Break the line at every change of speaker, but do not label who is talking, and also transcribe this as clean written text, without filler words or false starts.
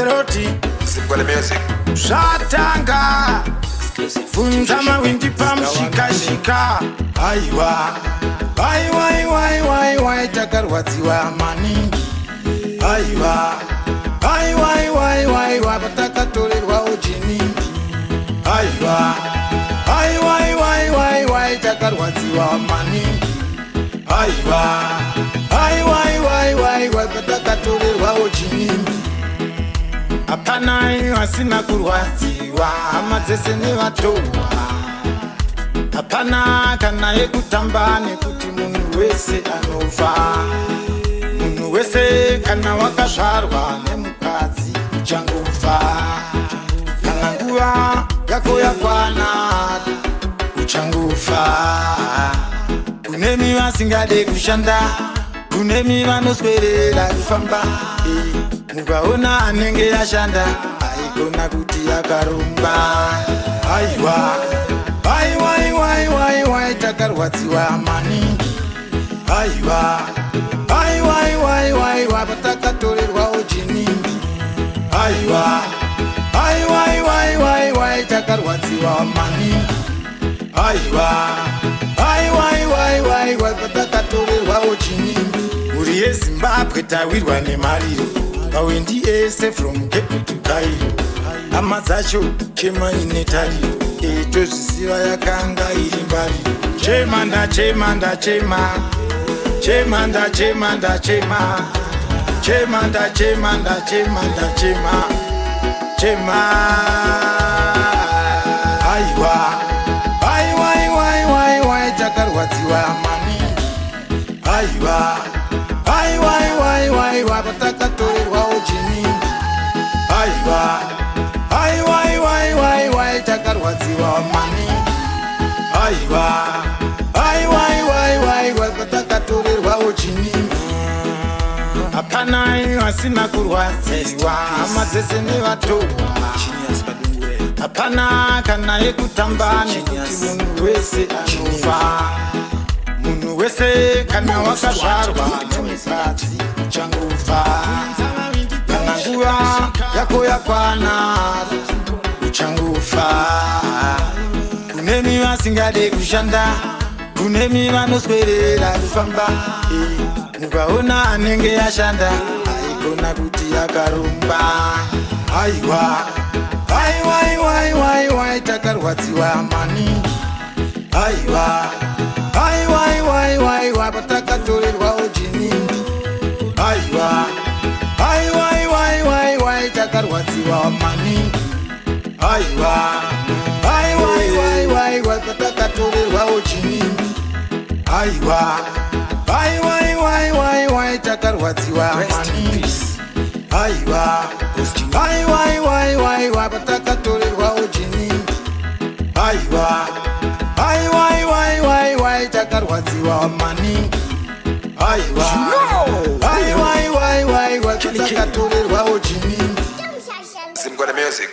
Roti
Simple music.
Shatanga Funza mawindi pamushika-shika. Aiwa Aiwa takarwadziwa maningi. Aiwa Aiwa patakatorerwa ujiningi. Aiwa Aiwa takarwadziwa maningi. Aiwa patakatorerwa ujiningi. Hapana asina kurwadziwa, hama dzese nevatowa. Hapana kana yekutamba nekuti munhu wese anofa. Munhu wese kana wakazvarwa nemukadzi uchangofa. Kana nguva yako yakwana uchangofa. Kunemi vasingade kushanda, kunemi vanoswerera kufamba. Mukaona anenge yashanda aikona kuti yakarumba. Aiwa takarwadziwa maningi. Aiwa patakatorerwa ujiningi. Aiwa takarwadziwa maningi. Aiwa patakatorerwa ujiningi. Muri yeZimbabwe tawirwa nemariro, mawindi ese from Cape to Cairo. Hama dzacho chema ine tariro, tozvisiva yakanga iri mbariro. Chema ndachema Aiwa takarwadziwa maningi. Aiwa patakatorerwa ujiningi. Aiwa takarwadziwa maningi. Aiwa patakatorerwa ujiningi. Hapana asina kurwadziwa, hama dzese nevatowa. Hapana kana yekutamba nekuti munhu wese anofa. Munhu wese kana wakazvarwa nemukadzi uchangofa. Kana nguva yako yakwana uchangofa. Kunemi vasingade kushanda, kunemi vanoswerera kufamba. Mukaona anenge yashanda aikona kuti yakarumba. Aiwa takarwadziwa maningi. Aiwa patakatorerwa ujiningi. Aiwa takarwadziwa maningi. Aiwa patakatorerwa ujiningi. Aiwa takarwadziwa maningi. Aiwa patakatorerwa ujiningi. Aiwa takarwadziwa maningi. Aiwa patakatorerwa ujiningi.
Simple music.